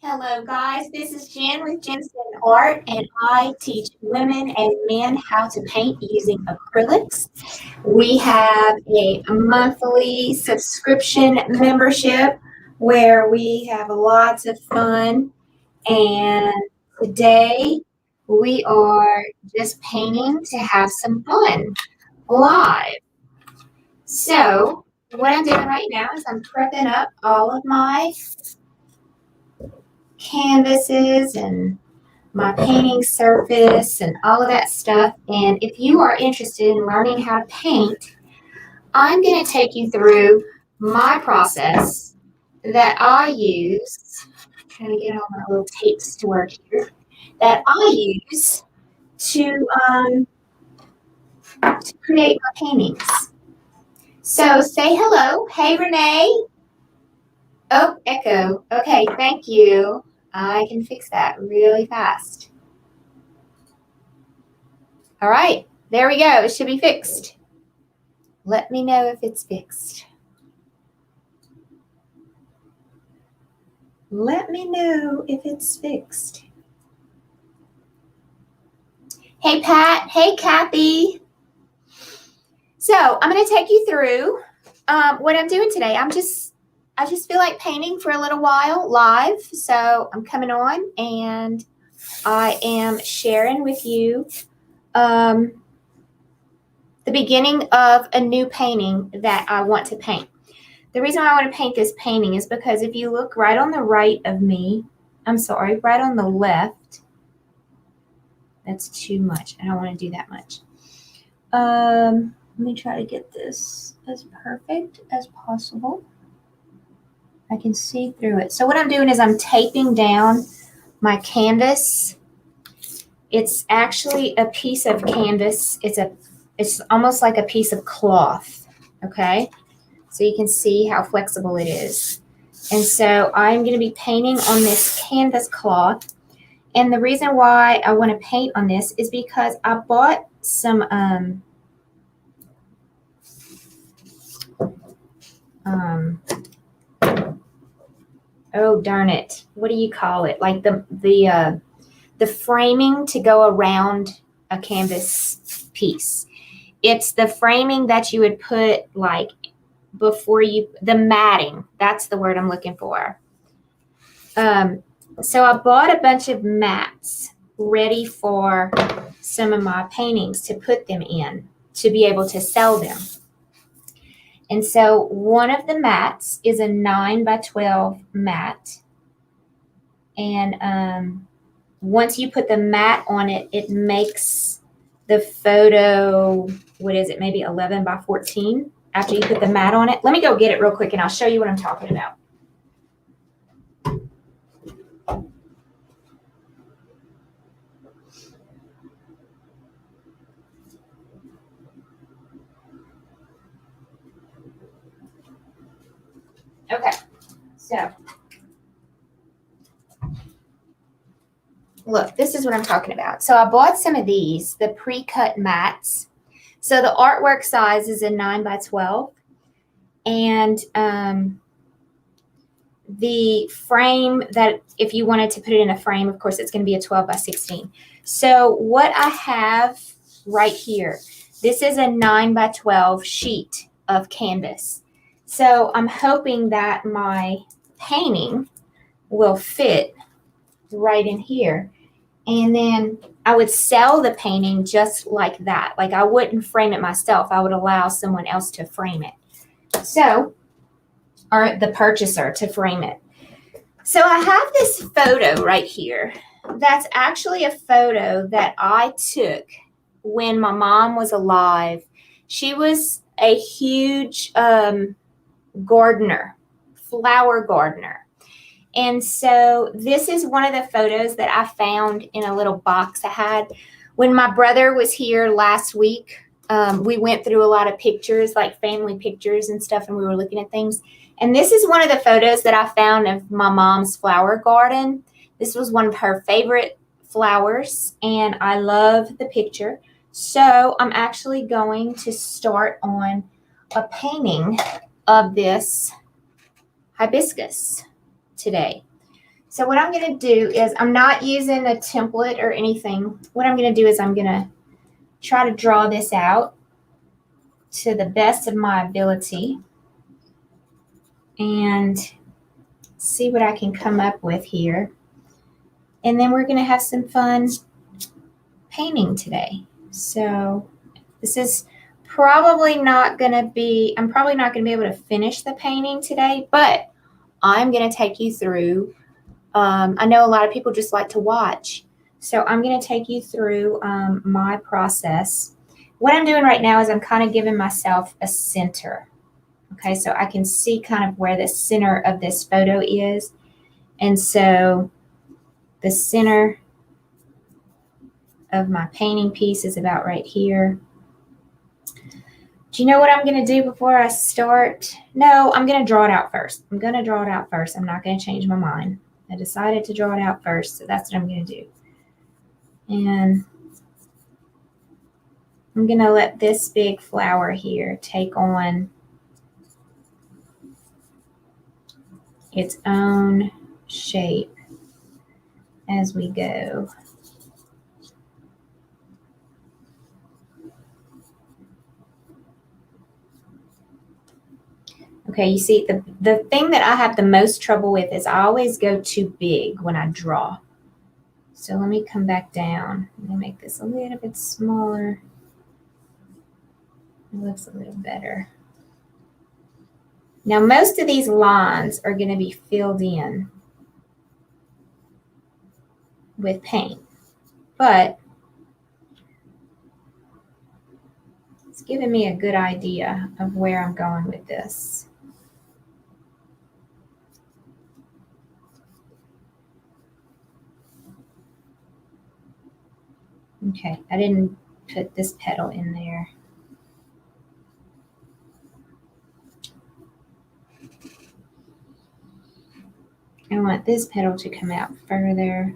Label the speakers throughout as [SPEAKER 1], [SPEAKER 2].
[SPEAKER 1] Hello, guys. This is Jen with Jensen Art, and I teach women and men how to paint using acrylics. We have a monthly subscription membership where we have lots of fun. And today we are just painting to have some fun live. So, what I'm doing right now is I'm prepping up all of my canvases and my painting surface and all of that stuff. And if you are interested in learning how to paint, I'm going to take you through my process that I use. I'm trying to get all my little tapes to work here. That I use to create my paintings. So say hello. Hey, Renee. Oh, echo. Okay, thank you. I can fix that really fast. All right, there we go. It should be fixed. Let me know if it's fixed. Let me know if it's fixed. Hey, Pat. Hey, Kathy. So I'm going to take you through what I'm doing today. I just feel like painting for a little while live. So I'm coming on and I am sharing with you the beginning of a new painting that I want to paint. The reason why I want to paint this painting is because if you look right on the right of me, right on the left, that's too much. I don't want to do that much. Let me try to get this as perfect as possible. I can see through it. So what I'm doing is I'm taping down my canvas. It's actually a piece of canvas. It's almost like a piece of cloth, okay? So you can see how flexible it is. And so I'm going to be painting on this canvas cloth. And the reason why I want to paint on this is because I bought some oh darn it, what do you call it? Like the framing to go around a canvas piece. It's the framing that you would put like before the matting. That's the word I'm looking for. So I bought a bunch of mats ready for some of my paintings to put them in to be able to sell them. And so one of the mats is a 9x12 mat. And once you put the mat on it, it makes the photo, what is it, maybe 11x14 after you put the mat on it. Let me go get it real quick and I'll show you what I'm talking about. Okay, so look, this is what I'm talking about. So I bought some of these, the pre-cut mats. So the artwork size is a 9x12. And the frame that if you wanted to put it in a frame, of course, it's going to be a 12x16. So what I have right here, this is a 9x12 sheet of canvas. So I'm hoping that my painting will fit right in here. And then I would sell the painting just like that. Like I wouldn't frame it myself. I would allow someone else to frame it. So, or the purchaser to frame it. So I have this photo right here. That's actually a photo that I took when my mom was alive. She was a huge gardener, flower gardener. And so this is one of the photos that I found in a little box I had. When my brother was here last week, we went through a lot of pictures, like family pictures and stuff, and we were looking at things. And this is one of the photos that I found of my mom's flower garden. This was one of her favorite flowers, and I love the picture. So I'm actually going to start on a painting of this hibiscus today. So what I'm going to do is, I'm not using a template or anything. What I'm going to do is I'm going to try to draw this out to the best of my ability and see what I can come up with here. And then we're going to have some fun painting today. So this is probably not going to be, I'm probably not going to be able to finish the painting today, but I'm going to take you through. I know a lot of people just like to watch. So I'm going to take you through my process. What I'm doing right now is I'm kind of giving myself a center. Okay, so I can see kind of where the center of this photo is. And so the center of my painting piece is about right here. Do you know what I'm going to do before I start? No, I'm going to draw it out first. I'm going to draw it out first. I'm not going to change my mind. I decided to draw it out first, so that's what I'm going to do. And I'm going to let this big flower here take on its own shape as we go. Okay, you see, the thing that I have the most trouble with is I always go too big when I draw. So let me come back down. Let me make this a little bit smaller. It looks a little better. Now, most of these lines are going to be filled in with paint, but it's giving me a good idea of where I'm going with this. Okay, I didn't put this petal in there. I want this petal to come out further.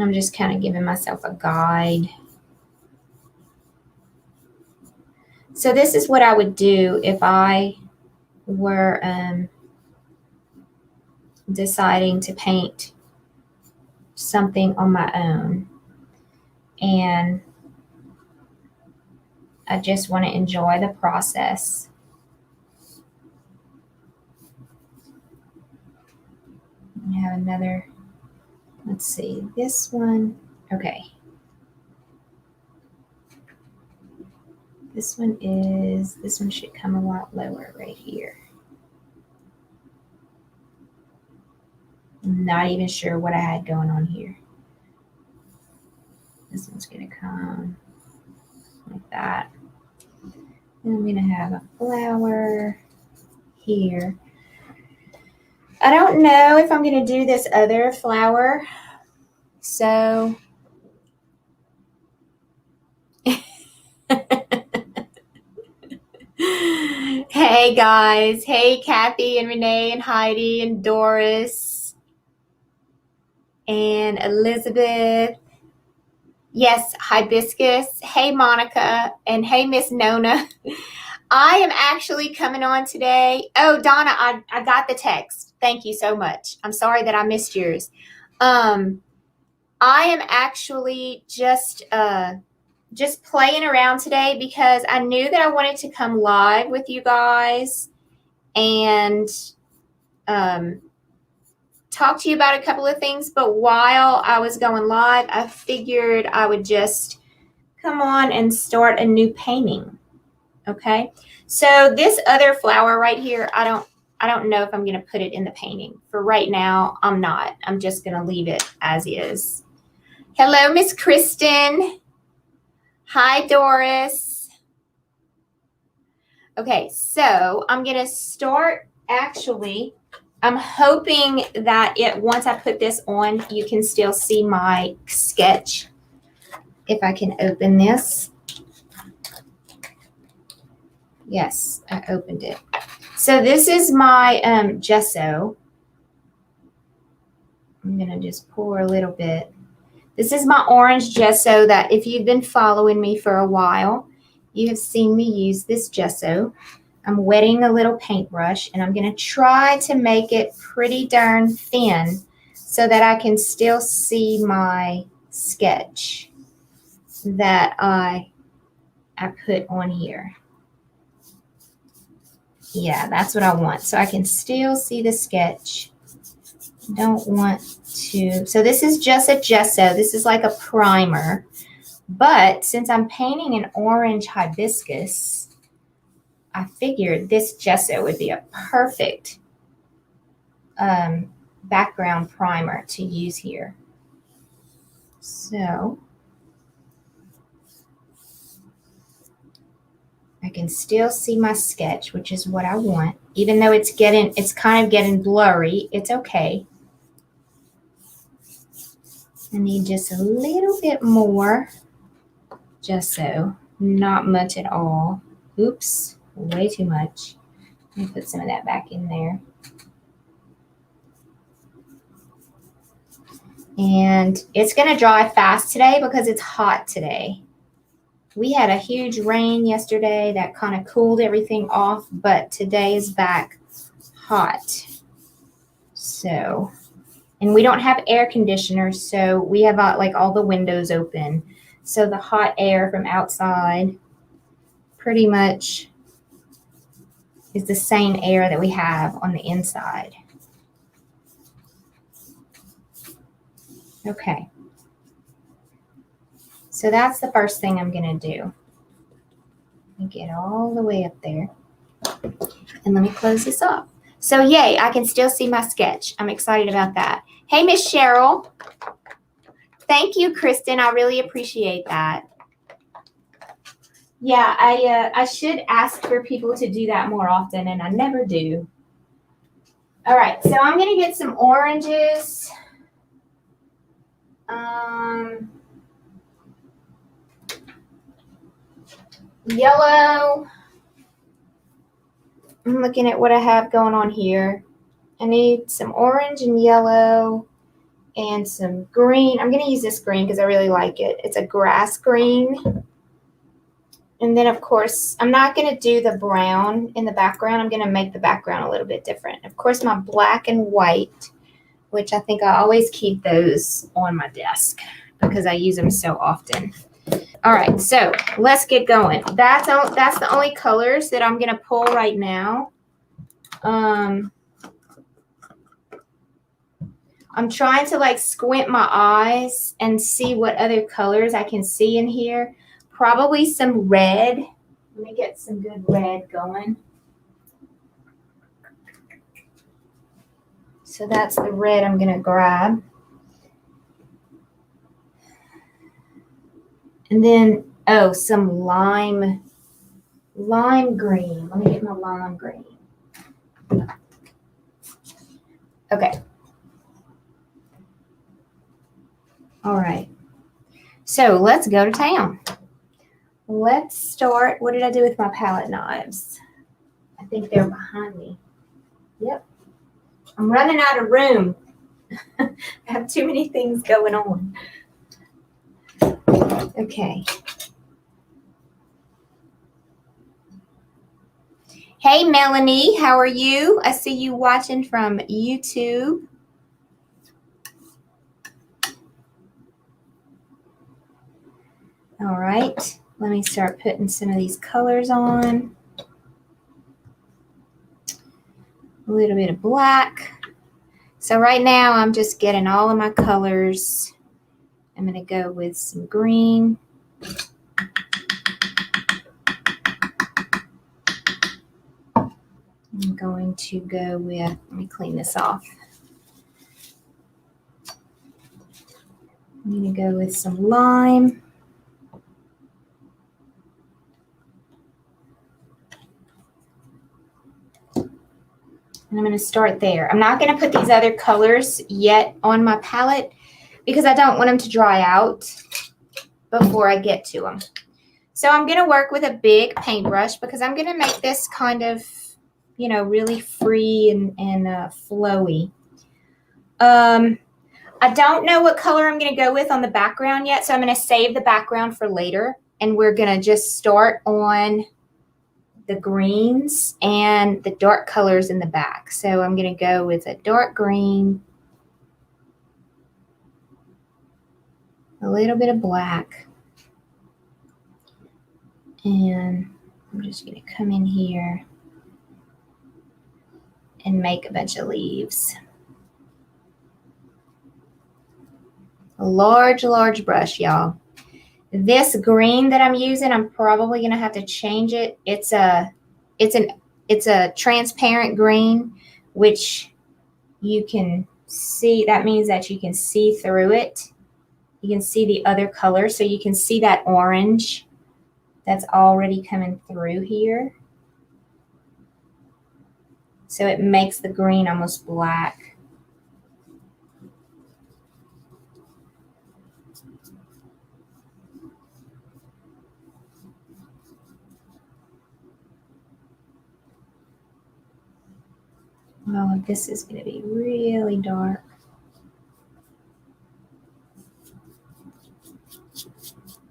[SPEAKER 1] I'm just kind of giving myself a guide. So this is what I would do if I were deciding to paint something on my own. And I just want to enjoy the process. I have another, let's see, this one. Okay. This one should come a lot lower right here. I'm not even sure what I had going on here. This one's going to come like that. And I'm going to have a flower here. I don't know if I'm going to do this other flower. So hey guys, hey Kathy and Renee and Heidi and Doris and Elizabeth. Yes, hibiscus. Hey Monica and hey Miss Nona. I am actually coming on today. Oh Donna, I got the text. Thank you so much. I'm sorry that I missed yours. I am actually just playing around today because I knew that I wanted to come live with you guys and talk to you about a couple of things. But while I was going live, I figured I would just come on and start a new painting. Okay. So this other flower right here, I don't know if I'm going to put it in the painting. For right now, I'm not. I'm just going to leave it as is. Hello, Miss Kristen. Hi, Doris. Okay, so I'm going to start actually. I'm hoping that once I put this on, you can still see my sketch. If I can open this. Yes, I opened it. So this is my gesso. I'm going to just pour a little bit. This is my orange gesso that if you've been following me for a while, you have seen me use this gesso. I'm wetting a little paintbrush, and I'm going to try to make it pretty darn thin so that I can still see my sketch that I put on here. Yeah, that's what I want. So I can still see the sketch. Don't want to. So this is just a gesso. This is like a primer. But since I'm painting an orange hibiscus, I figured this gesso would be a perfect background primer to use here. So I can still see my sketch, which is what I want. Even though it's kind of getting blurry, it's okay. I need just a little bit more gesso, not much at all. Oops, way too much. Let me put some of that back in there. And it's going to dry fast today because it's hot today. We had a huge rain yesterday that kind of cooled everything off, but today is back hot. So, and we don't have air conditioners, so we have like all the windows open. So the hot air from outside pretty much is the same air that we have on the inside. Okay. So that's the first thing I'm going to do. Let me get all the way up there. And let me close this up. So yay, I can still see my sketch. I'm excited about that. Hey, Miss Cheryl. Thank you, Kristen. I really appreciate that. Yeah, I should ask for people to do that more often, and I never do. All right, so I'm going to get some oranges. Yellow. I'm looking at what I have going on here. I need some orange and yellow and some green. I'm going to use this green because I really like it. It's a grass green. And then, of course, I'm not going to do the brown in the background. I'm going to make the background a little bit different. Of course, my black and white, which I think I always keep those on my desk because I use them so often. All right, so let's get going. That's the only colors that I'm going to pull right now. I'm trying to like squint my eyes and see what other colors I can see in here. Probably some red. Let me get some good red going. So that's the red I'm going to grab. And then, oh, some lime green. Let me get my lime green. Okay. All right. So let's go to town. Let's start. What did I do with my palette knives? I think they're behind me. Yep. I'm running out of room. I have too many things going on. Okay. Hey, Melanie, how are you? I see you watching from YouTube. All right, let me start putting some of these colors on. A little bit of black. So right now I'm just getting all of my colors. I'm going to go with some green. I'm going to go with, let me clean this off. I'm going to go with some lime. And I'm going to start there. I'm not going to put these other colors yet on my palette because I don't want them to dry out before I get to them. So I'm going to work with a big paintbrush because I'm going to make this kind of, you know, really free and flowy. I don't know what color I'm going to go with on the background yet, so I'm going to save the background for later, and we're going to just start on the greens and the dark colors in the back. So I'm going to go with a dark green, a little bit of black, and I'm just going to come in here and make a bunch of leaves. A large brush, y'all. This green that I'm using, I'm probably going to have to change it. It's a transparent green, which you can see. That means that you can see through it. You can see the other color, so you can see that orange that's already coming through here. So it makes the green almost black. Oh, this is going to be really dark.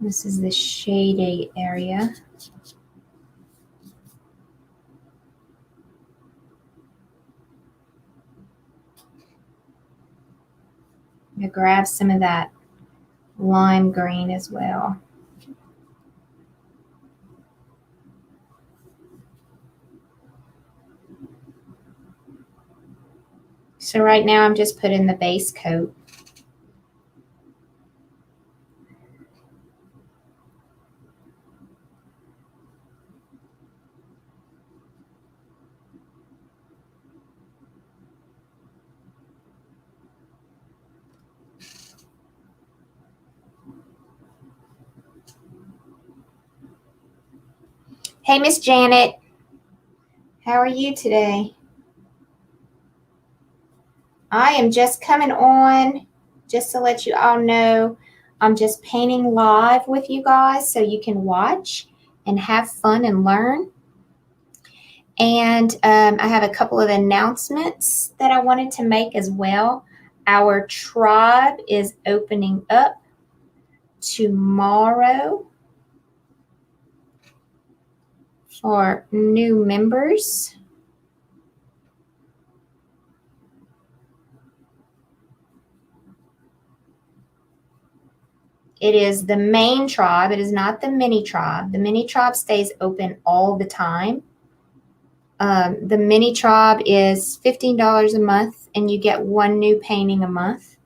[SPEAKER 1] This is the shady area. I'm going to grab some of that lime green as well. So right now I'm just putting the base coat. Hey, Miss Janet, how are you today? I am just coming on just to let you all know I'm just painting live with you guys so you can watch and have fun and learn. And I have a couple of announcements that I wanted to make as well. Our tribe is opening up tomorrow for new members. It is the main tribe. It is not the mini tribe. The mini tribe stays open all the time. The mini tribe is $15 a month, and you get one new painting a month.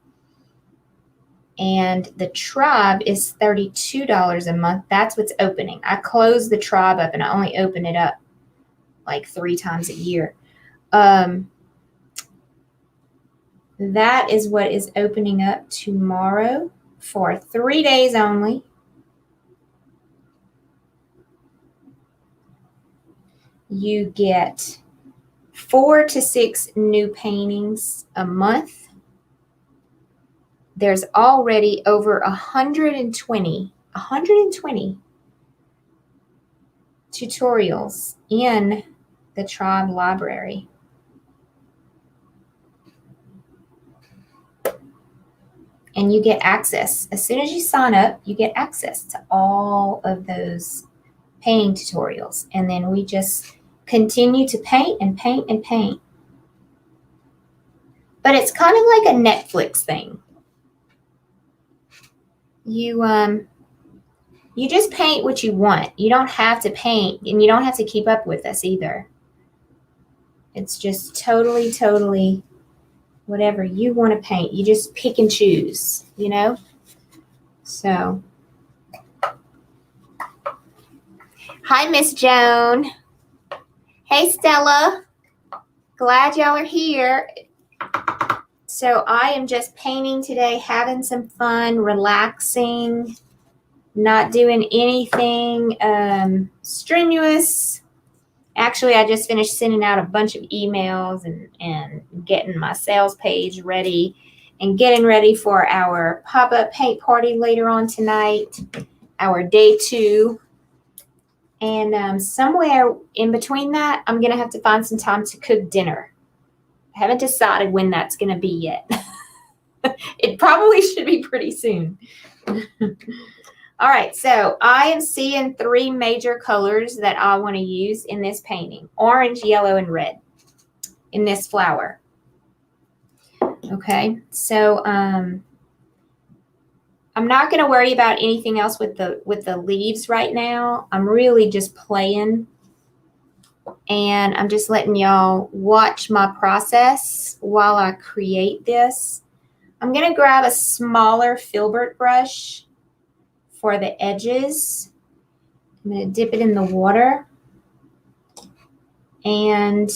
[SPEAKER 1] And the tribe is $32 a month. That's what's opening. I close the tribe up, and I only open it up like 3 times a year. That is what is opening up tomorrow for 3 days only. You get 4 to 6 new paintings a month. There's already over 120 tutorials in the tribe library. And you get access. As soon as you sign up, you get access to all of those painting tutorials. And then we just continue to paint and paint and paint. But it's kind of like a Netflix thing. You just paint what you want. You don't have to paint, and you don't have to keep up with us either. It's just totally whatever you want to paint. You just pick and choose, you know? So, hi, Miss Joan. Hey, Stella. Glad y'all are here. So I am just painting today, having some fun, relaxing, not doing anything strenuous. Actually, I just finished sending out a bunch of emails and getting my sales page ready and getting ready for our pop-up paint party later on tonight, our day 2. And somewhere in between that, I'm going to have to find some time to cook dinner. I haven't decided when that's going to be yet. It probably should be pretty soon. All right, so I am seeing three major colors that I want to use in this painting: orange, yellow, and red in this flower. Okay, so I'm not going to worry about anything else with the leaves right now. I'm really just playing, and I'm just letting y'all watch my process while I create this. I'm going to grab a smaller filbert brush for the edges. I'm going to dip it in the water, and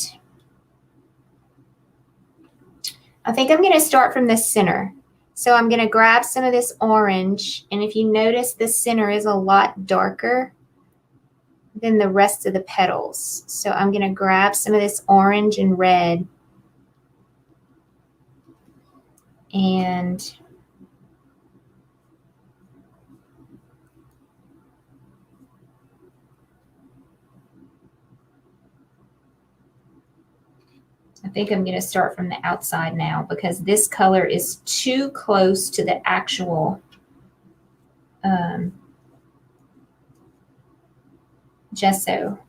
[SPEAKER 1] I think I'm going to start from the center. So I'm going to grab some of this orange, and if you notice, the center is a lot darker than the rest of the petals. So I'm going to grab some of this orange and red, and I think I'm going to start from the outside now because this color is too close to the actual gesso.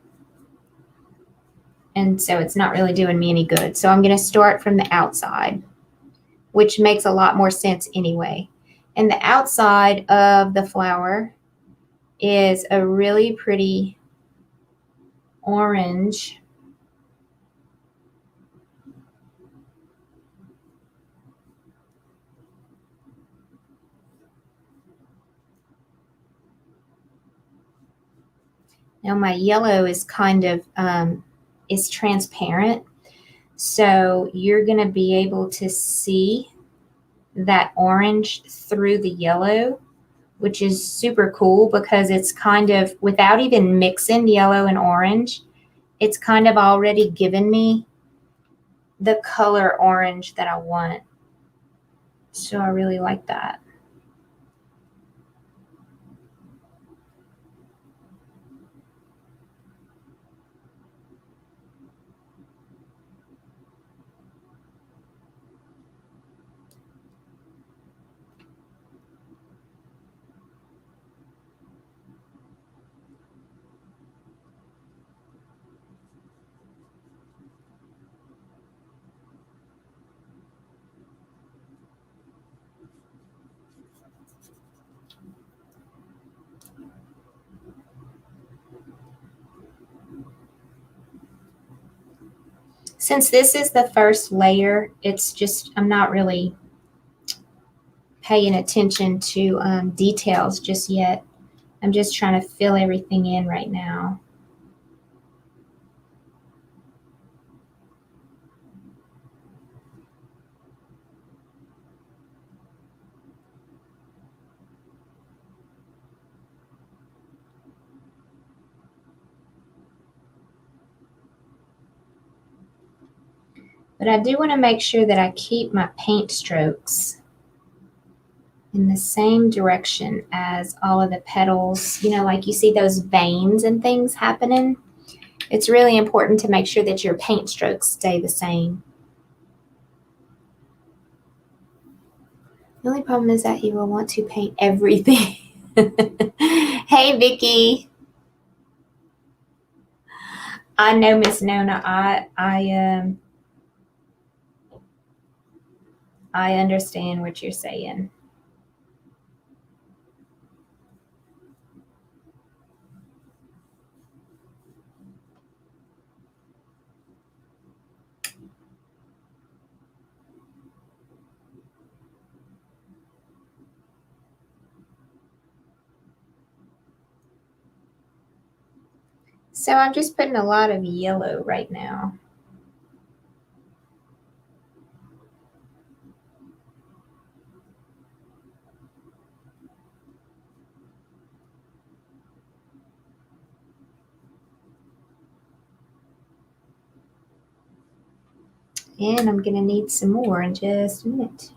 [SPEAKER 1] And so it's not really doing me any good. So I'm going to start from the outside, which makes a lot more sense anyway. And the outside of the flower is a really pretty orange. Now my yellow is kind of is transparent, so you're going to be able to see that orange through the yellow, which is super cool because it's kind of, without even mixing yellow and orange, it's kind of already given me the color orange that I want. So I really like that. Since this is the first layer, it's just, I'm not really paying attention to details just yet. I'm just trying to fill everything in right now. But I do want to make sure that I keep my paint strokes in the same direction as all of the petals. You know, like you see those veins and things happening. It's really important to make sure that your paint strokes stay the same. The only problem is that you will want to paint everything. Hey, Vicky. I know, Miss Nona. I understand what you're saying. So I'm just putting a lot of yellow right now. And I'm going to need some more in just a minute.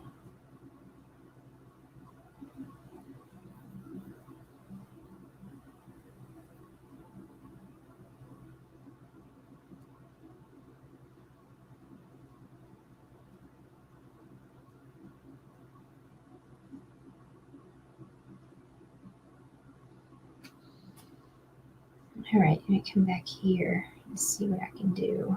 [SPEAKER 1] All right, let me come back here and see what I can do.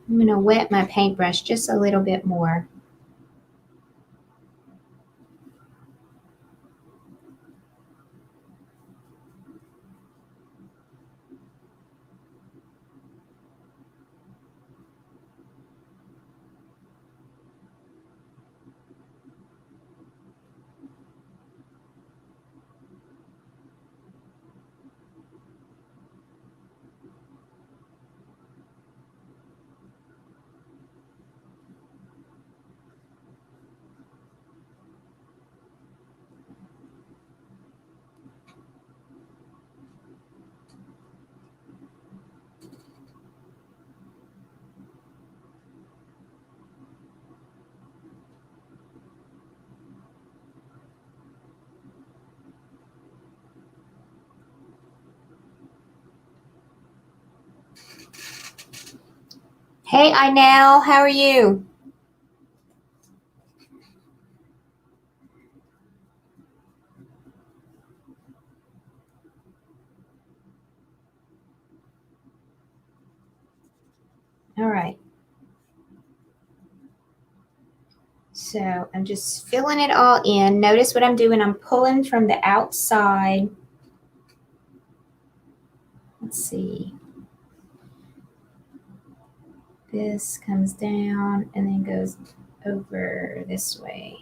[SPEAKER 1] I'm going to wet my paintbrush just a little bit more. Hey, Inel, how are you? All right. So I'm just filling it all in. Notice what I'm doing. I'm pulling from the outside. Let's see. This comes down and then goes over this way.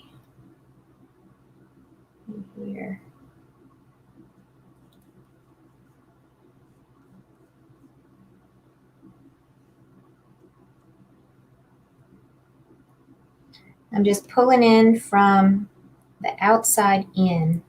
[SPEAKER 1] Here. I'm just pulling in from the outside in.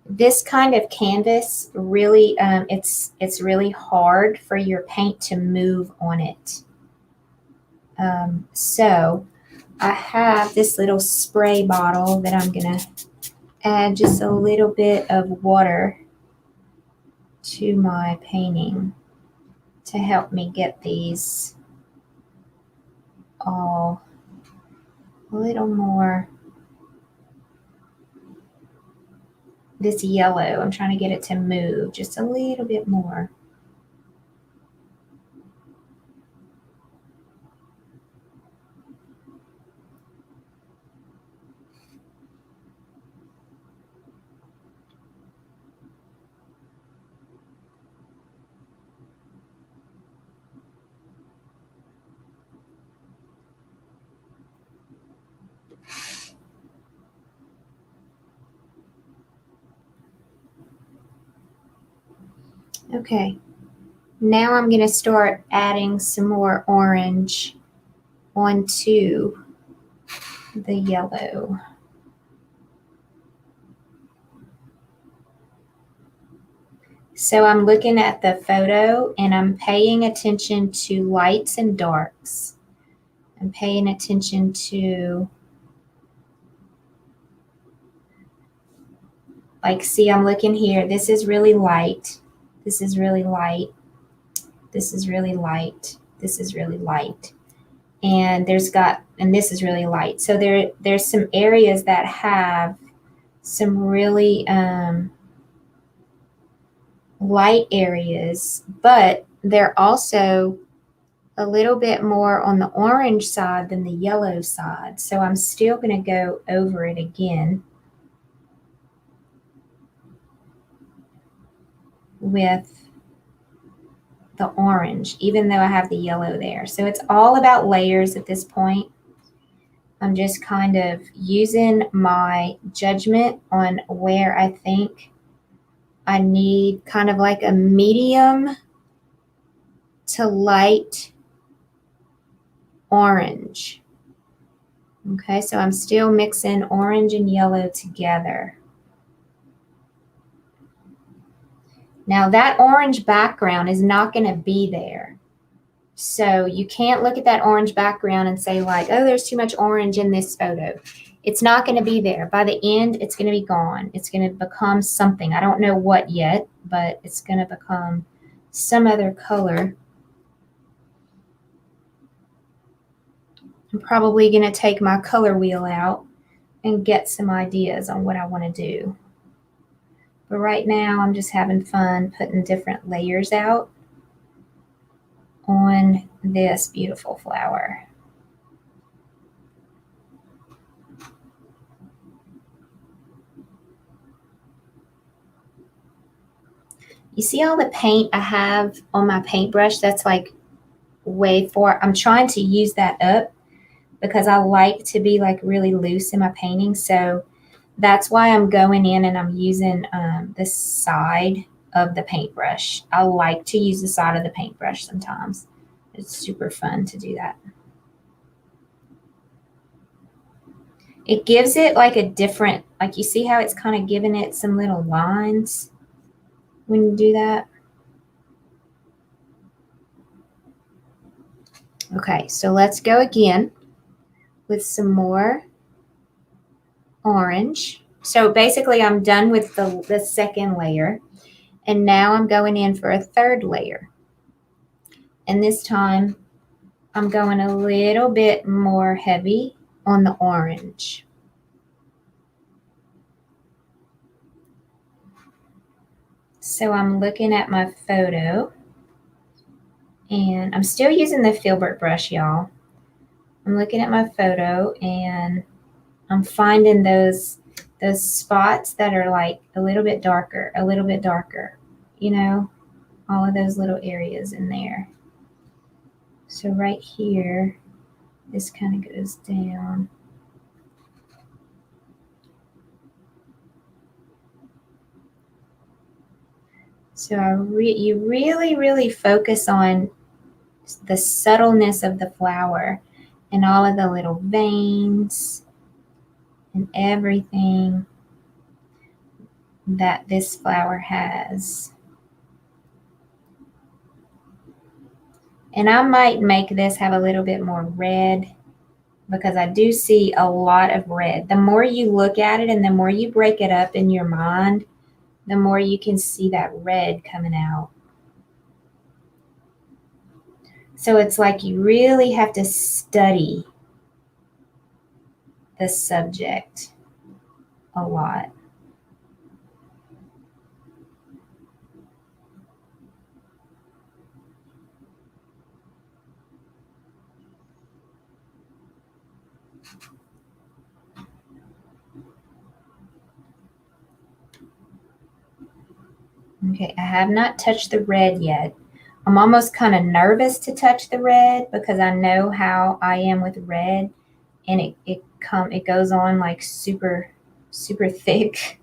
[SPEAKER 1] This kind of canvas really, it's really hard for your paint to move on it. So I have this little spray bottle that I'm gonna add just a little bit of water to my painting to help me get these all a little more. This yellow, I'm trying to get it to move just a little bit more. Okay, now I'm going to start adding some more orange onto the yellow. So I'm looking at the photo and I'm paying attention to lights and darks. I'm paying attention to, like, see, I'm looking here. This is really light. This is really light. This is really light. This is really light. And this is really light. So there's some areas that have some really light areas, but they're also a little bit more on the orange side than the yellow side. So I'm still going to go over it again with the orange, even though I have the yellow there. So it's all about layers at this point. I'm just kind of using my judgment on where I think I need kind of like a medium to light orange. Okay, so I'm still mixing orange and yellow together. Now that orange background is not going to be there. So you can't look at that orange background and say like, oh, there's too much orange in this photo. It's not going to be there. By the end, it's going to be gone. It's going to become something. I don't know what yet, but it's going to become some other color. I'm probably going to take my color wheel out and get some ideas on what I want to do. But right now, I'm just having fun putting different layers out on this beautiful flower. You see all the paint I have on my paintbrush? That's like way far. I'm trying to use that up because I like to be like really loose in my painting. So that's why I'm going in and I'm using the side of the paintbrush. I like to use the side of the paintbrush sometimes. It's super fun to do that. It gives it like a different, like you see how it's kind of giving it some little lines when you do that. Okay, so let's go again with some more orange. So basically I'm done with the second layer, and now I'm going in for a third layer. And this time I'm going a little bit more heavy on the orange. So I'm looking at my photo, and I'm still using the filbert brush, y'all. I'm looking at my photo and I'm finding those spots that are like a little bit darker, you know, all of those little areas in there. So right here, this kind of goes down. So you really focus on the subtleness of the flower and all of the little veins and everything that this flower has. And I might make this have a little bit more red because I do see a lot of red. The more you look at it and the more you break it up in your mind, the more you can see that red coming out. So it's like you really have to study the subject a lot. Okay, I have not touched the red yet. I'm almost kind of nervous to touch the red because I know how I am with red, and it goes on like super thick.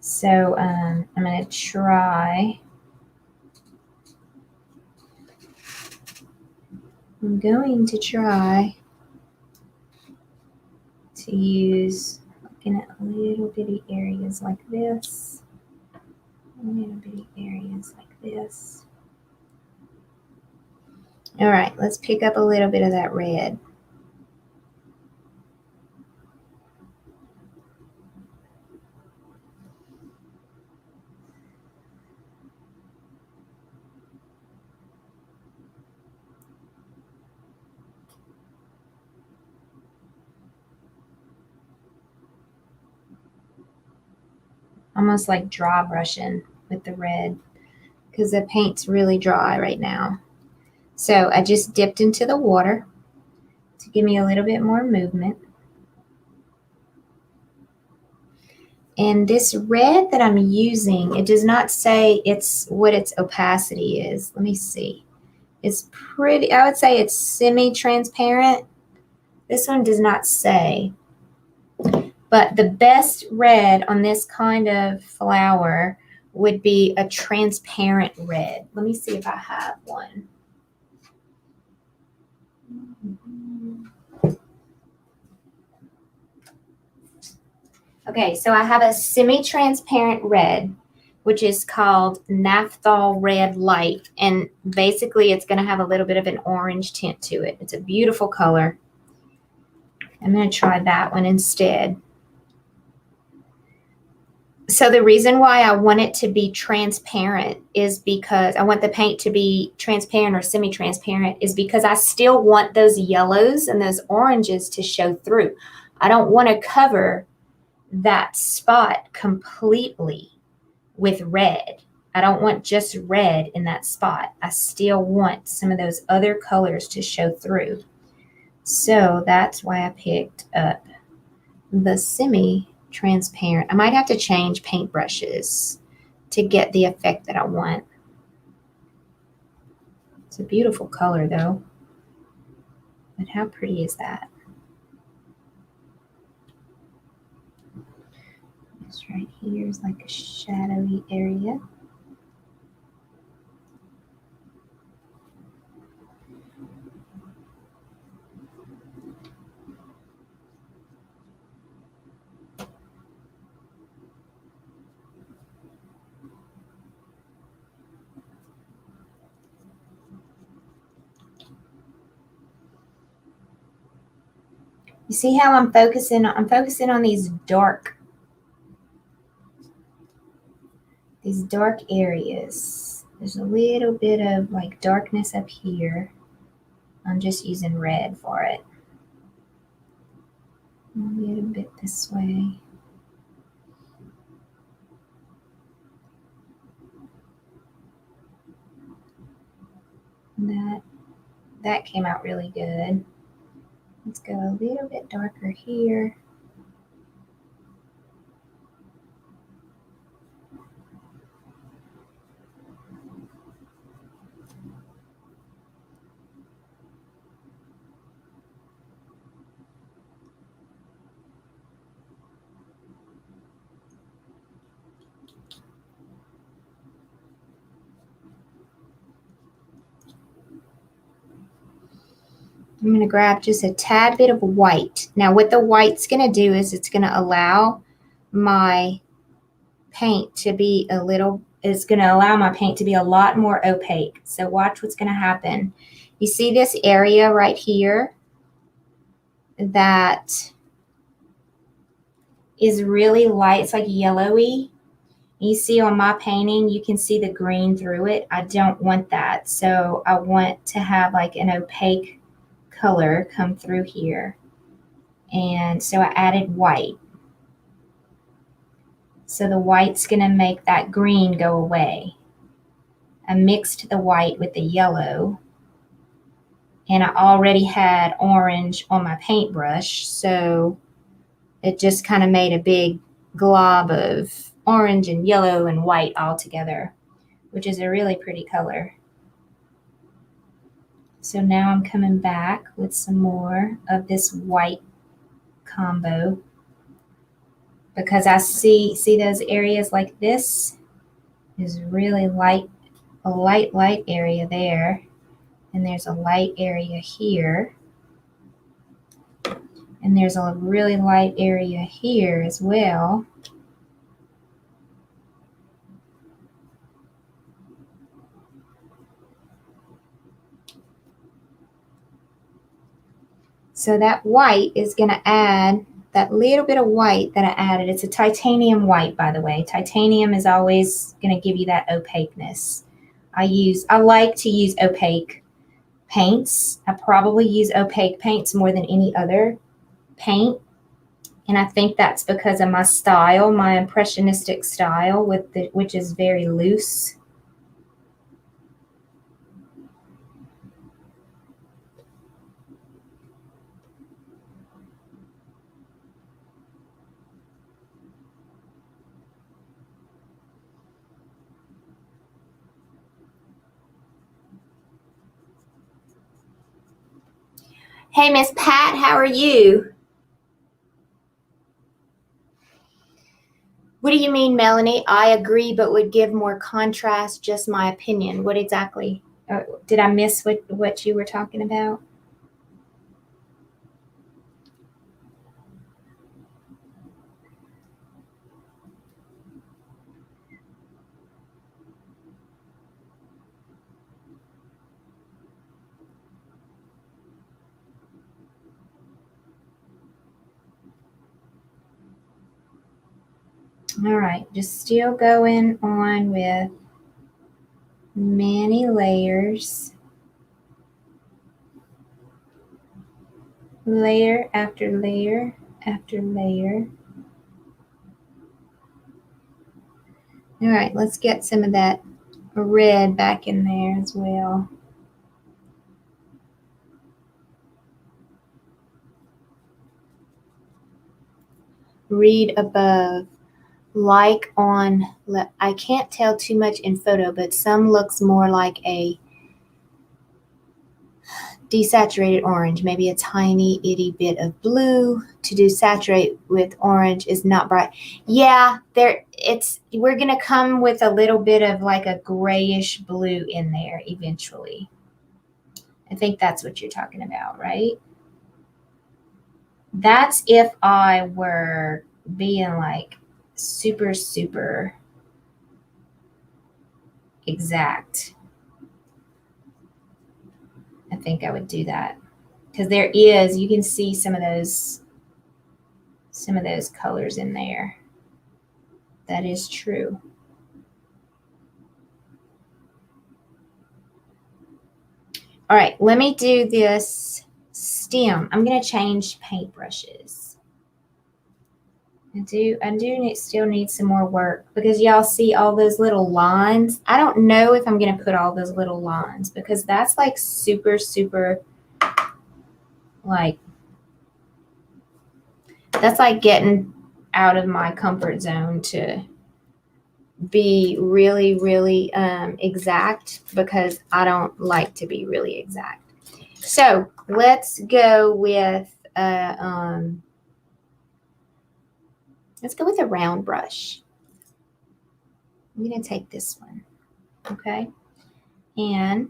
[SPEAKER 1] So I'm going to try. I'm going to try to use, looking at little bitty areas like this, little bitty areas like this. All right, let's pick up a little bit of that red. Almost like dry brushing with the red because the paint's really dry right now. So I just dipped into the water to give me a little bit more movement. And this red that I'm using, it does not say it's what its opacity is. Let me see. It's pretty, I would say it's semi-transparent. This one does not say. But the best red on this kind of flower would be a transparent red. Let me see if I have one. Okay, so I have a semi-transparent red, which is called Naphthol Red Light. And basically it's going to have a little bit of an orange tint to it. It's a beautiful color. I'm going to try that one instead. So the reason why I want it to be transparent is because I want the paint to be transparent or semi-transparent is because I still want those yellows and those oranges to show through. I don't want to cover that spot completely with red. I don't want just red in that spot. I still want some of those other colors to show through. So that's why I picked up the semi-transparent. I might have to change paintbrushes to get the effect that I want. It's a beautiful color though. But how pretty is that? This right here is like a shadowy area. You see how I'm focusing on these dark areas. There's a little bit of like darkness up here. I'm just using red for it. A little bit this way. That came out really good. Let's go a little bit darker here. I'm going to grab just a tad bit of white. Now what the white's going to do is it's going to allow my paint to be a lot more opaque. So watch what's going to happen. You see this area right here that is really light. It's like yellowy. You see on my painting, you can see the green through it. I don't want that. So I want to have like an opaque color come through here. And so I added white. So the white's going to make that green go away. I mixed the white with the yellow. And I already had orange on my paintbrush. So it just kind of made a big glob of orange and yellow and white all together, which is a really pretty color. So now I'm coming back with some more of this white combo because I see those areas like this is really light, a light area there. And there's a light area here. And there's a really light area here as well. So that white is going to add that little bit of white that I added. It's a titanium white, by the way. Titanium is always going to give you that opaqueness. I like to use opaque paints. I probably use opaque paints more than any other paint. And I think that's because of my style, my impressionistic style, which is very loose. Hey, Miss Pat, how are you? What do you mean, Melanie? I agree, but would give more contrast, just my opinion. What exactly? Did I miss what you were talking about? All right, just still going on with many layers, layer after layer after layer. All right, let's get some of that red back in there as well. Read above. Like on, I can't tell too much in photo, but some looks more like a desaturated orange, maybe a tiny itty bit of blue. To desaturate with orange is not bright. Yeah, we're gonna come with a little bit of like a grayish blue in there eventually. I think that's what you're talking about, right? That's if I were being like super, super exact. I think I would do that. Because you can see some of those colors in there. That is true. All right, let me do this stem. I'm going to change paintbrushes. Still need some more work because y'all see all those little lines. I don't know if I'm going to put all those little lines because that's like super, super, like, that's like getting out of my comfort zone to be really, really exact because I don't like to be really exact. So let's go with let's go with a round brush. I'm going to take this one, okay? And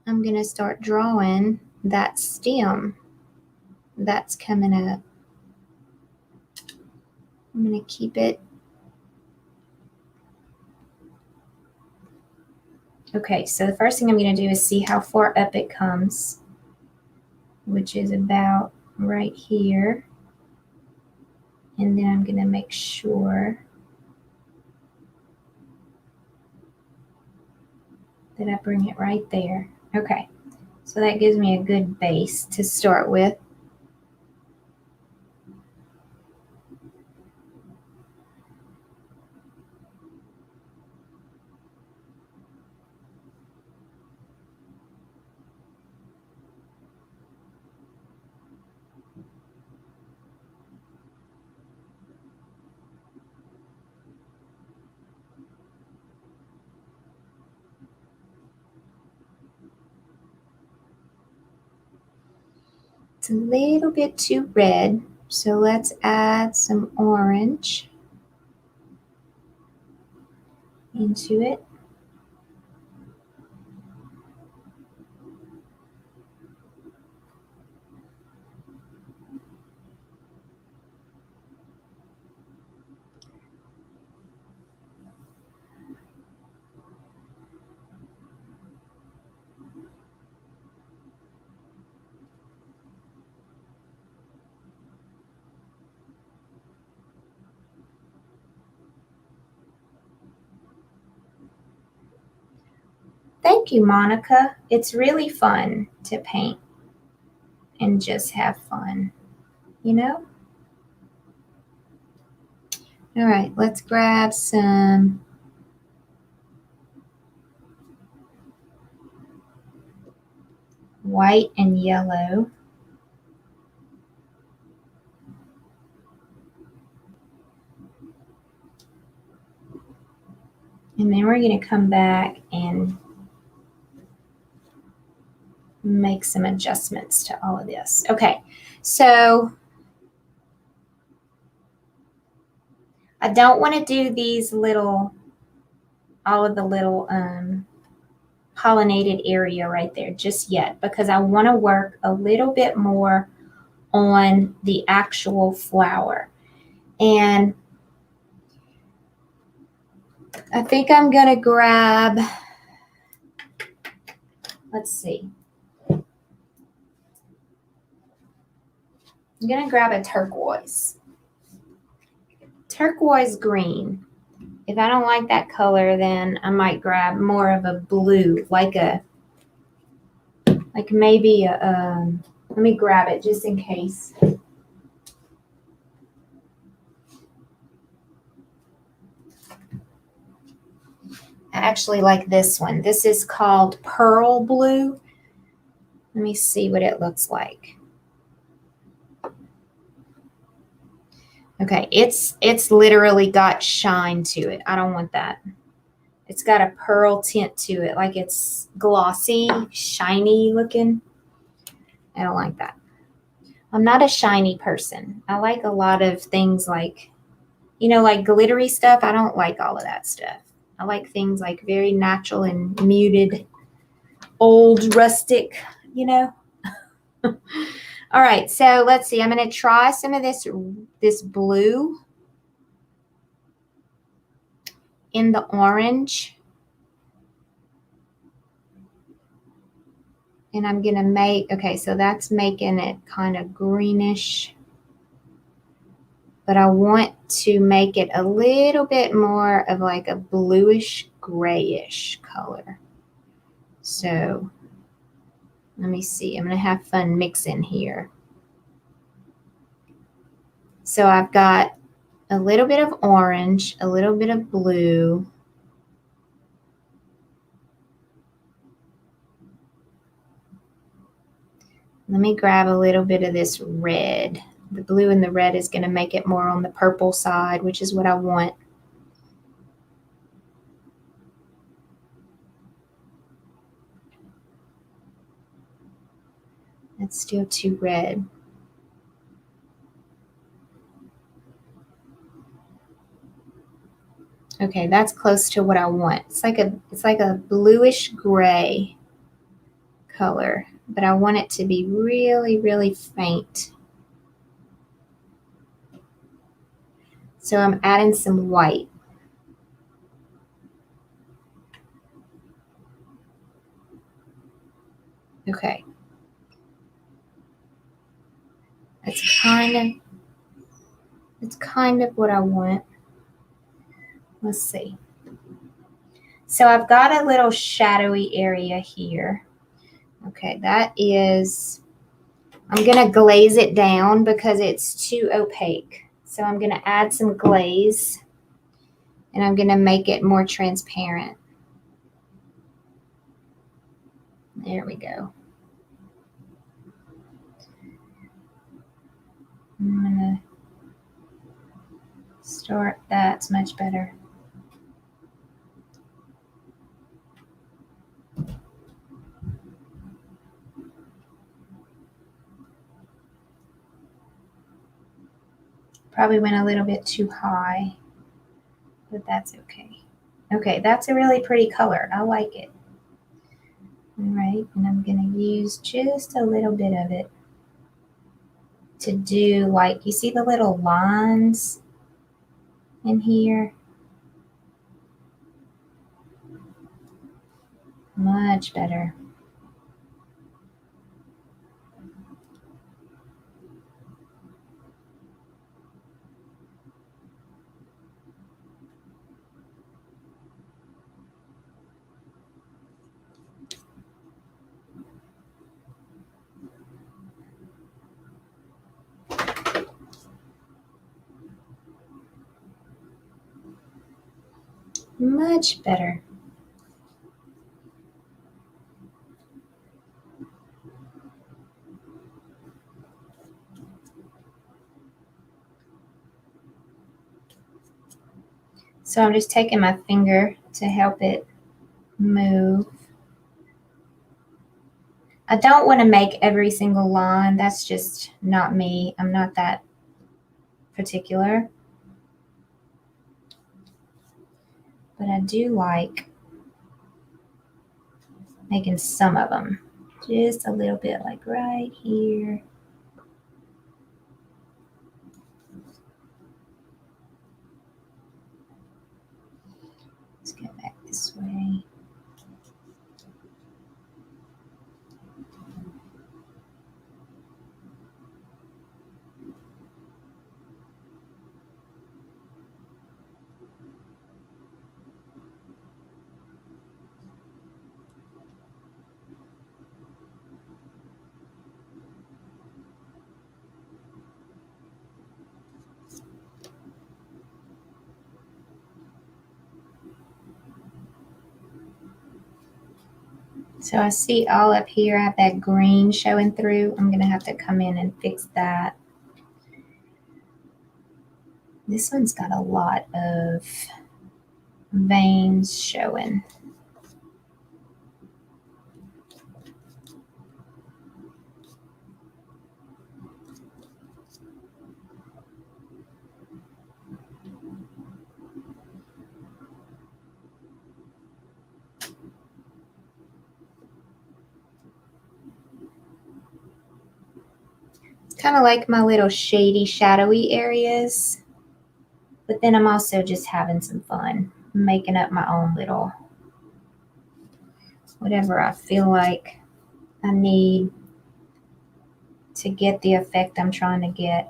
[SPEAKER 1] I'm going to start drawing that stem that's coming up. I'm going to keep it. Okay, so the first thing I'm going to do is see how far up it comes, which is about right here. And then I'm going to make sure that I bring it right there. Okay, so that gives me a good base to start with. It's a little bit too red, so let's add some orange into it. Thank you, Monica. It's really fun to paint and just have fun, you know? All right, let's grab some white and yellow. And then we're going to come back and make some adjustments to all of this. Okay, so I don't want to do these little, all of the little pollinated area right there just yet, because I want to work a little bit more on the actual flower. And I think I'm going to grab, let's see. I'm going to grab a turquoise. Turquoise green. If I don't like that color, then I might grab more of a blue, like maybe a, let me grab it just in case. I actually like this one. This is called Pearl Blue. Let me see what it looks like. Okay, it's literally got shine to it. I don't want that. It's got a pearl tint to it, like it's glossy, shiny looking. I don't like that. I'm not a shiny person. I like a lot of things like, you know, like glittery stuff. I don't like all of that stuff. I like things like very natural and muted, old, rustic, you know. All right, so let's see. I'm going to try some of this blue in the orange. And I'm going to make, okay, so that's making it kind of greenish. But I want to make it a little bit more of like a bluish grayish color. So let me see. I'm going to have fun mixing here. So I've got a little bit of orange, a little bit of blue. Let me grab a little bit of this red. The blue and the red is going to make it more on the purple side, which is what I want. It's still too red. Okay, that's close to what I want. It's like a bluish gray color, but I want it to be really, really faint. So I'm adding some white. Okay. It's kind of what I want. Let's see. So I've got a little shadowy area here. Okay, that is, I'm going to glaze it down because it's too opaque. So I'm going to add some glaze and I'm going to make it more transparent. There we go. I'm going to start, that's much better. Probably went a little bit too high, but that's okay. Okay, that's a really pretty color. I like it. All right, and I'm going to use just a little bit of it to do, like, you see the little lines in here? Much better. Much better. So I'm just taking my finger to help it move. I don't want to make every single line. That's just not me. I'm not that particular. but I do like making some of them. Just a little bit, like right here. Let's go back this way. So I see all up here, I have that green showing through. I'm gonna have to come in and fix that. This one's got a lot of veins showing. Kind of like my little shady, shadowy areas. But then I'm also just having some fun, making up my own little, whatever I feel like I need to get the effect I'm trying to get.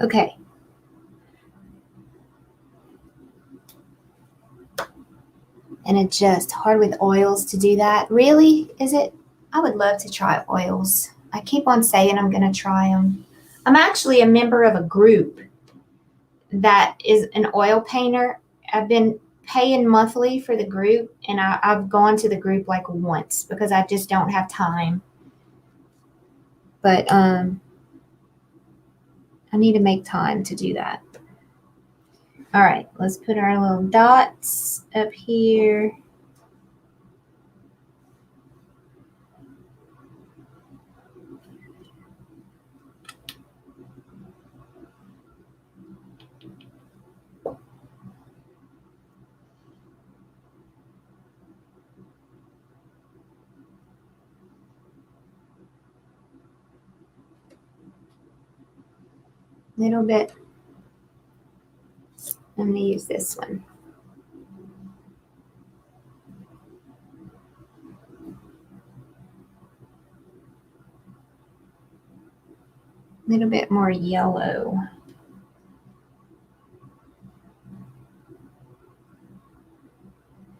[SPEAKER 1] Okay. And it's just hard with oils to do that. Really? Is it? I would love to try oils. I keep on saying I'm going to try them. I'm actually a member of a group that is an oil painter. I've been paying monthly for the group, and I've gone to the group like once because I just don't have time. But I need to make time to do that. All right, let's put our little dots up here. Little bit. I'm going to use this one. A little bit more yellow.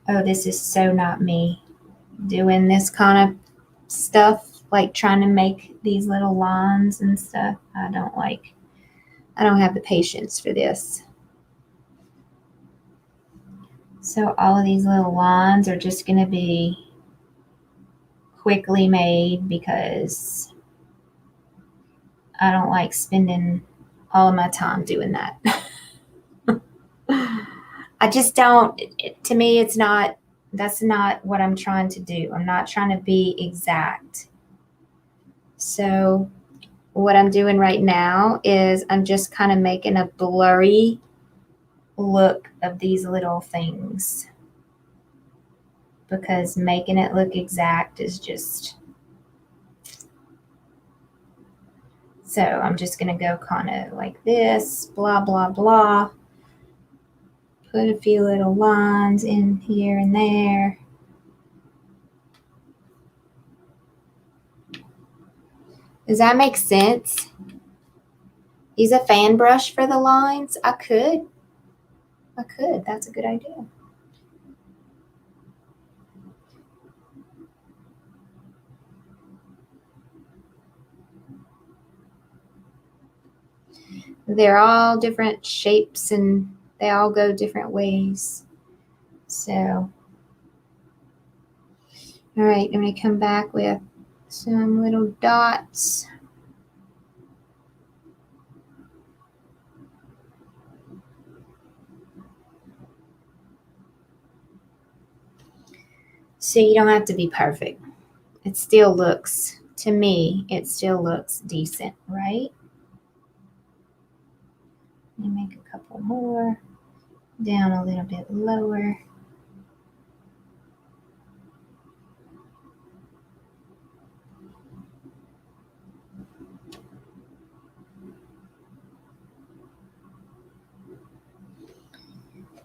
[SPEAKER 1] Oh, this is so not me. Doing this kind of stuff, like trying to make these little lines and stuff. I don't have the patience for this. So all of these little lines are just going to be quickly made because I don't like spending all of my time doing that. I just don't, to me, that's not what I'm trying to do. I'm not trying to be exact. So what I'm doing right now is I'm just kind of making a blurry look of these little things because making it look exact is just, so I'm just going to go kind of like this, blah, blah, blah. Put a few little lines in here and there. Does that make sense? Use a fan brush for the lines? I could. That's a good idea. They're all different shapes and they all go different ways. So, all right, I'm going to come back with some little dots. So you don't have to be perfect. It still looks, to me, it still looks decent, right? Let me make a couple more, down a little bit lower.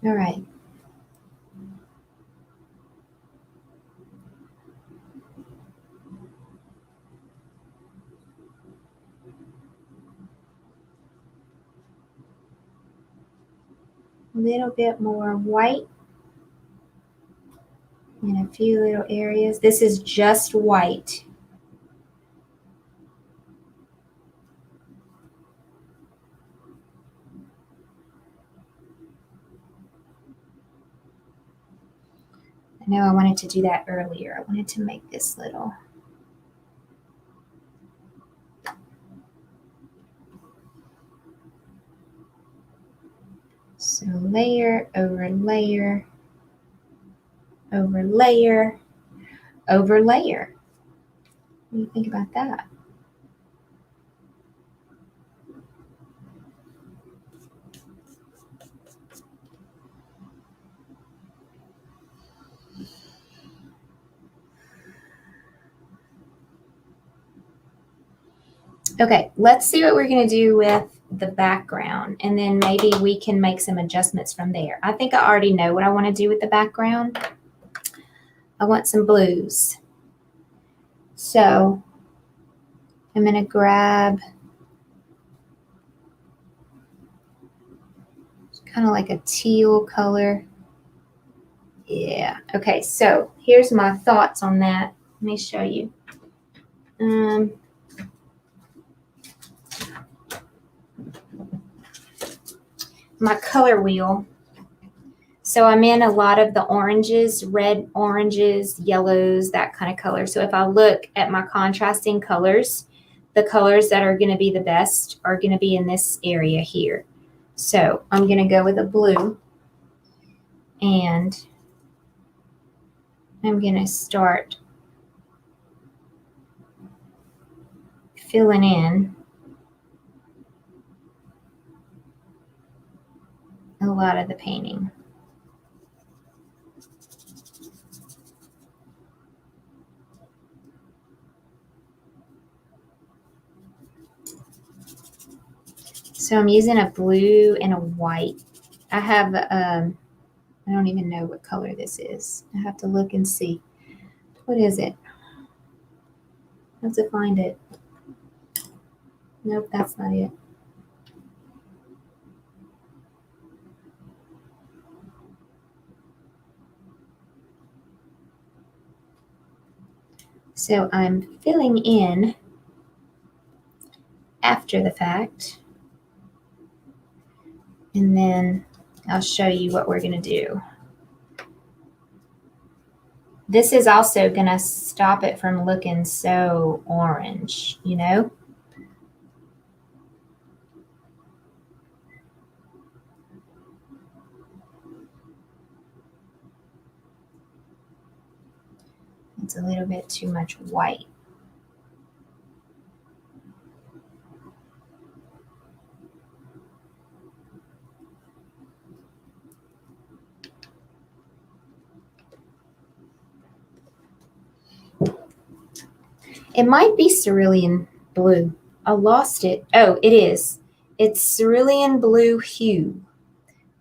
[SPEAKER 1] All right. A little bit more white in a few little areas. This is just white. I know I wanted to do that earlier. I wanted to make this little. So layer over layer over layer over layer. What do you think about that? Okay, let's see what we're going to do with the background, and then maybe we can make some adjustments from there. I think I already know what I want to do with the background. I want some blues. So I'm going to grab kind of like a teal color. Yeah. Okay, so here's my thoughts on that. Let me show you. My color wheel. So I'm in a lot of the oranges, red oranges, yellows, that kind of color. So if I look at my contrasting colors, the colors that are going to be the best are going to be in this area here. So I'm going to go with a blue, and I'm going to start filling in a lot of the painting. So I'm using a blue and a white. I have, I don't even know what color this is. I have to look and see. What is it? I have to find it. Nope, that's not it. So I'm filling in after the fact, and then I'll show you what we're going to do. This is also going to stop it from looking so orange, you know? It's a little bit too much white. It might be cerulean blue. I lost it. Oh, it is. It's cerulean blue hue,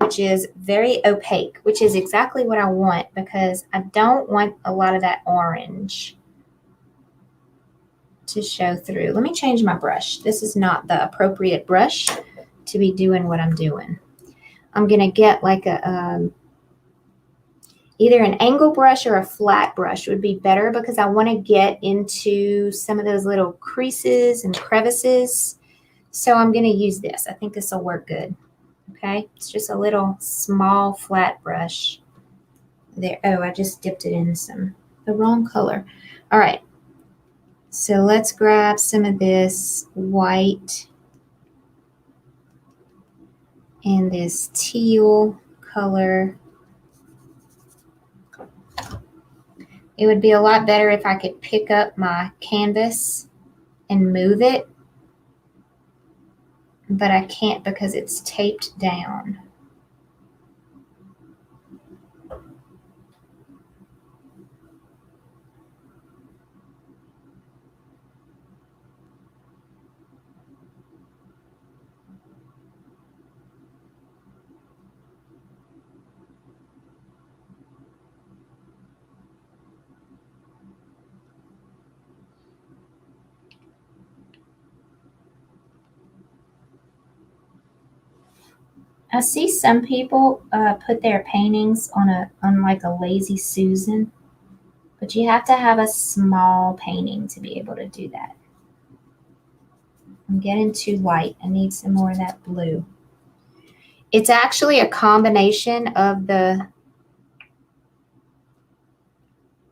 [SPEAKER 1] which is very opaque, which is exactly what I want because I don't want a lot of that orange to show through. Let me change my brush. This is not the appropriate brush to be doing what I'm doing. I'm going to get like a either an angle brush or a flat brush would be better because I want to get into some of those little creases and crevices. So I'm going to use this. I think this will work good. Okay, it's just a little small flat brush there. Oh, I just dipped it in the wrong color. All right, so let's grab some of this white and this teal color. It would be a lot better if I could pick up my canvas and move it, but I can't because it's taped down. I see some people put their paintings on like a lazy Susan, but you have to have a small painting to be able to do that. I'm getting too light. I need some more of that blue. It's actually a combination of the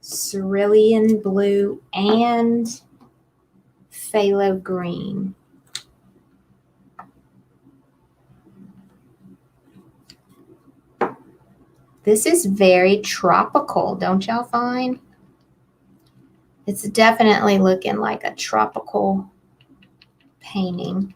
[SPEAKER 1] cerulean blue and phthalo green. This is very tropical, don't y'all find? It's definitely looking like a tropical painting.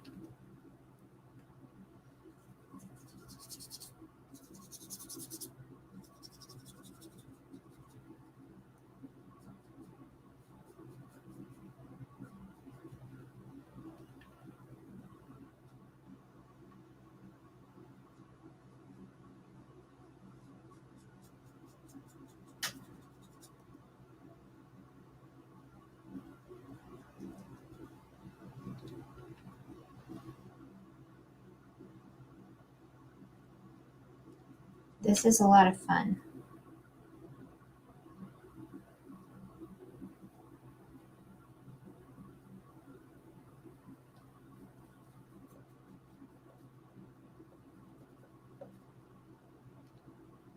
[SPEAKER 1] This is a lot of fun.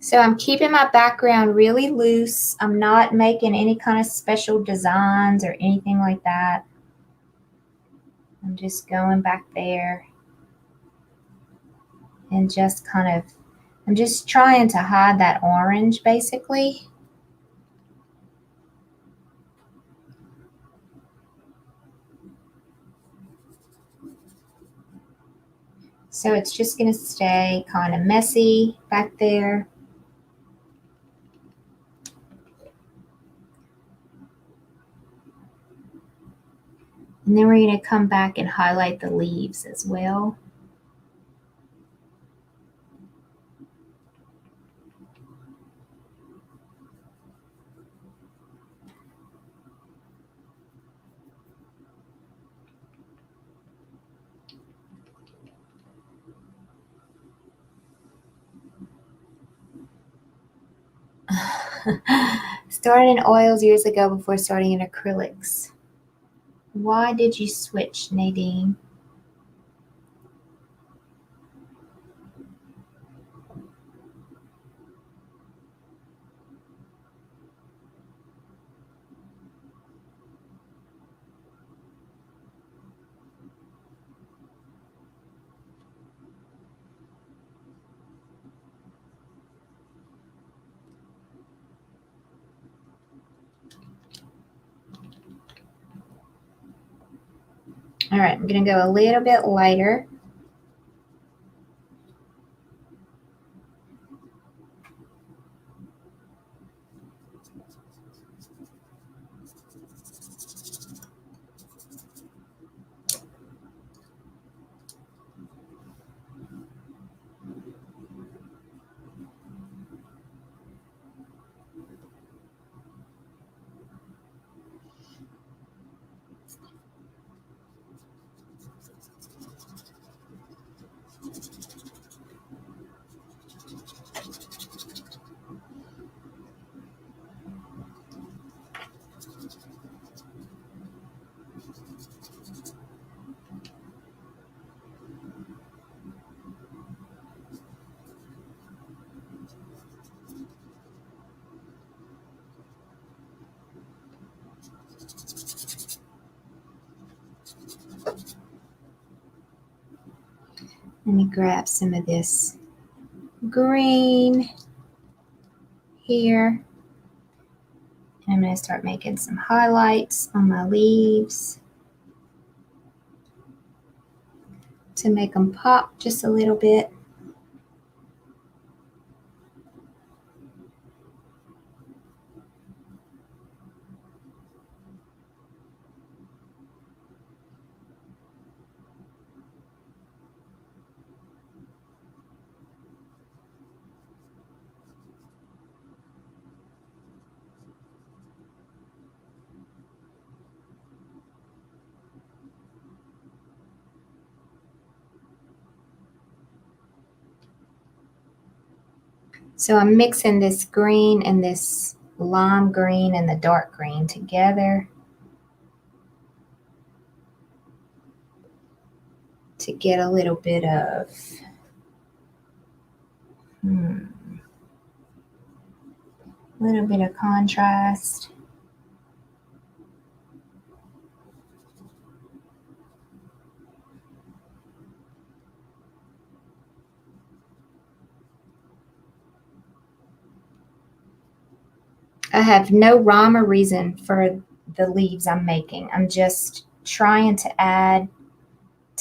[SPEAKER 1] So I'm keeping my background really loose. I'm not making any kind of special designs or anything like that. I'm just going back there and just I'm just trying to hide that orange basically. So it's just going to stay kind of messy back there. And then we're going to come back and highlight the leaves as well. Started in oils years ago before starting in acrylics. Why did you switch, Nadine? All right, I'm going to go a little bit lighter. Let me grab some of this green here. And I'm going to start making some highlights on my leaves to make them pop just a little bit. So I'm mixing this green and this lime green and the dark green together to get a little bit of contrast. I have no rhyme or reason for the leaves I'm making. I'm just trying to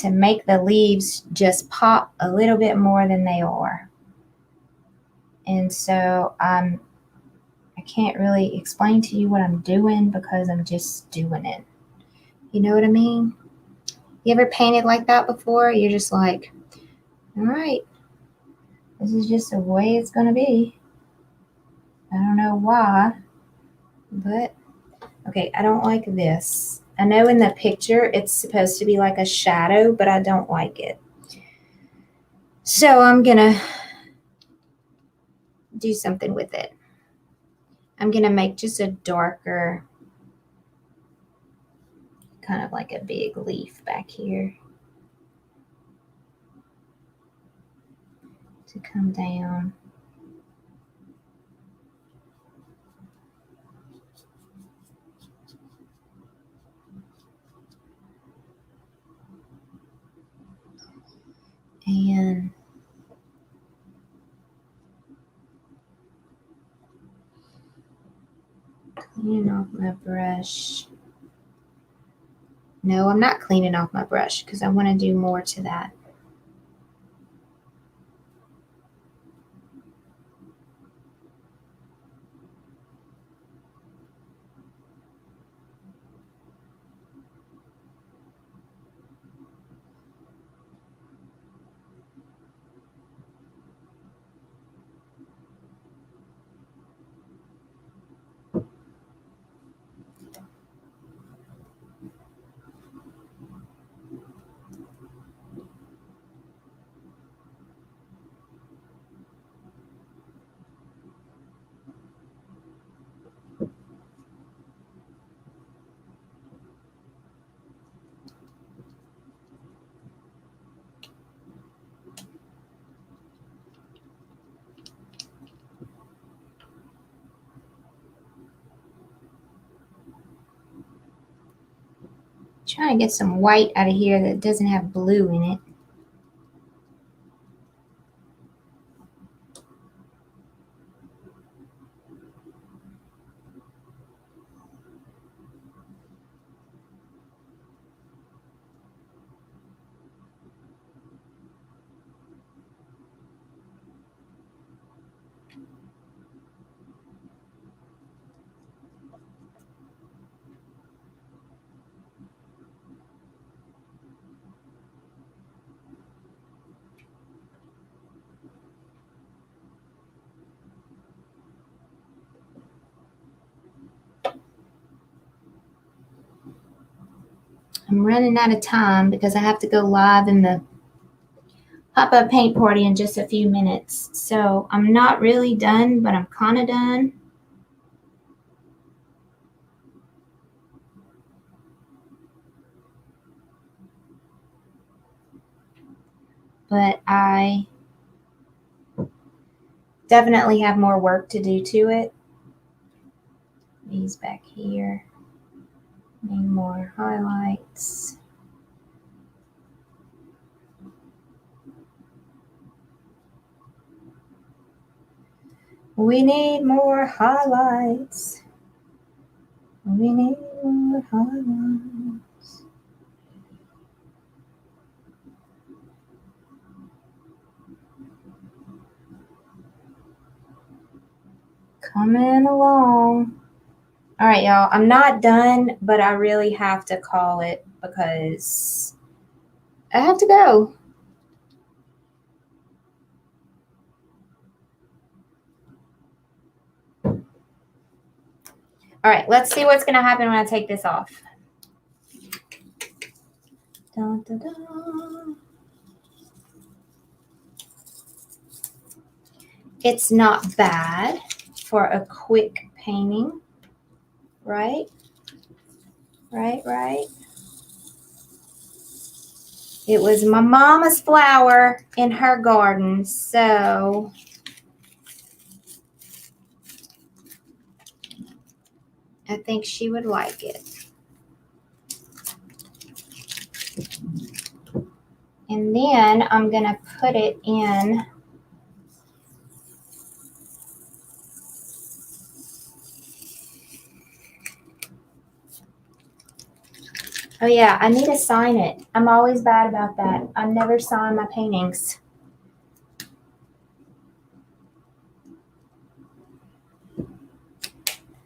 [SPEAKER 1] make the leaves just pop a little bit more than they are. And so I can't really explain to you what I'm doing because I'm just doing it. You know what I mean? You ever painted like that before? You're just like, all right, this is just the way it's going to be. I don't know why, but okay, I don't like this. I know in the picture it's supposed to be like a shadow, but I don't like it. So I'm going to do something with it. I'm going to make just a darker, kind of like a big leaf back here to come down. And cleaning off my brush. No, I'm not cleaning off my brush because I want to do more to that. Trying to get some white out of here that doesn't have blue in it. I'm running out of time because I have to go live in the pop-up paint party in just a few minutes. So I'm not really done, but I'm kind of done. But I definitely have more work to do to it. These back here. Need more highlights. We need more highlights. We need more highlights. Coming along. All right, y'all. I'm not done, but I really have to call it because I have to go. All right, let's see what's going to happen when I take this off. Dun, dun, dun. It's not bad for a quick painting, right? Right. It was my mama's flower in her garden, so I think she would like it. And then I'm going to put it in oh yeah, I need to sign it. I'm always bad about that. I never sign my paintings.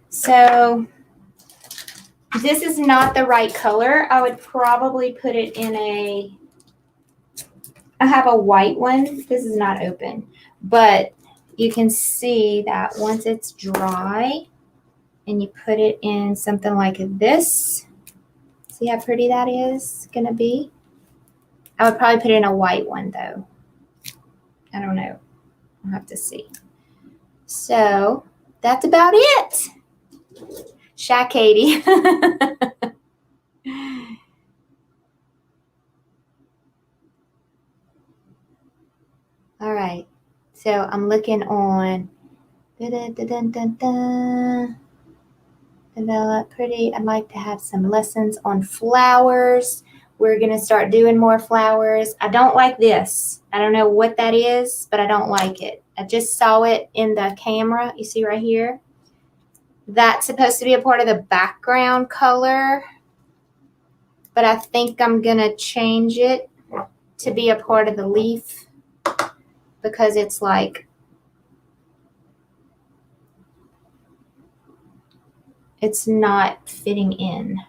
[SPEAKER 1] So this is not the right color. I would probably put it in I have a white one. This is not open, but you can see that once it's dry and you put it in something like this, see how pretty that is going to be? I would probably put it in a white one though. I don't know. I'll have to see. So that's about it. Shy Katie. All right. So I'm looking on develop pretty. I'd like to have some lessons on flowers. We're going to start doing more flowers. I don't like this. I don't know what that is, but I don't like it. I just saw it in the camera. You see right here? That's supposed to be a part of the background color, but I think I'm going to change it to be a part of the leaf because it's like, it's not fitting in.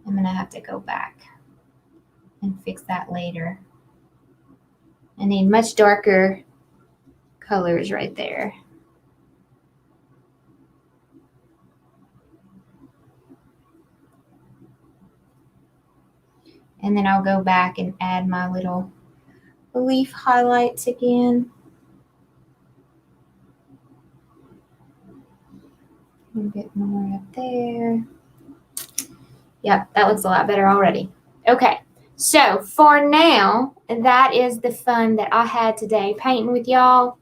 [SPEAKER 1] I'm going to have to go back and fix that later. I need much darker colors right there. And then I'll go back and add my little leaf highlights again. A bit more up there. Yep, that looks a lot better already. Okay, so for now, that is the fun that I had today painting with y'all.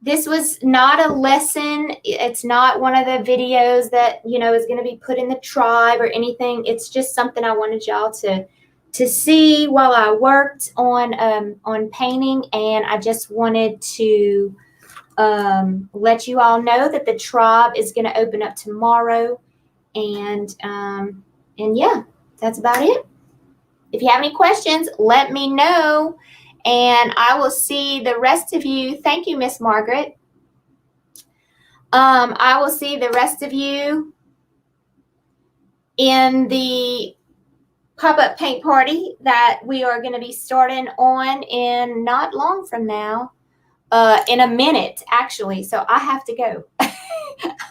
[SPEAKER 1] This was not a lesson. It's not one of the videos that, you know, is going to be put in the tribe or anything. It's just something I wanted y'all to see while I worked on painting, and I just wanted to let you all know that the tribe is going to open up tomorrow, and yeah, that's about it. If you have any questions, let me know, and I will see the rest of you. Thank you, Miss Margaret. I will see the rest of you in the pop-up paint party that we are going to be starting on in not long from now, in a minute, actually. So I have to go.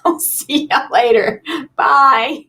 [SPEAKER 1] I'll see y'all later. Bye.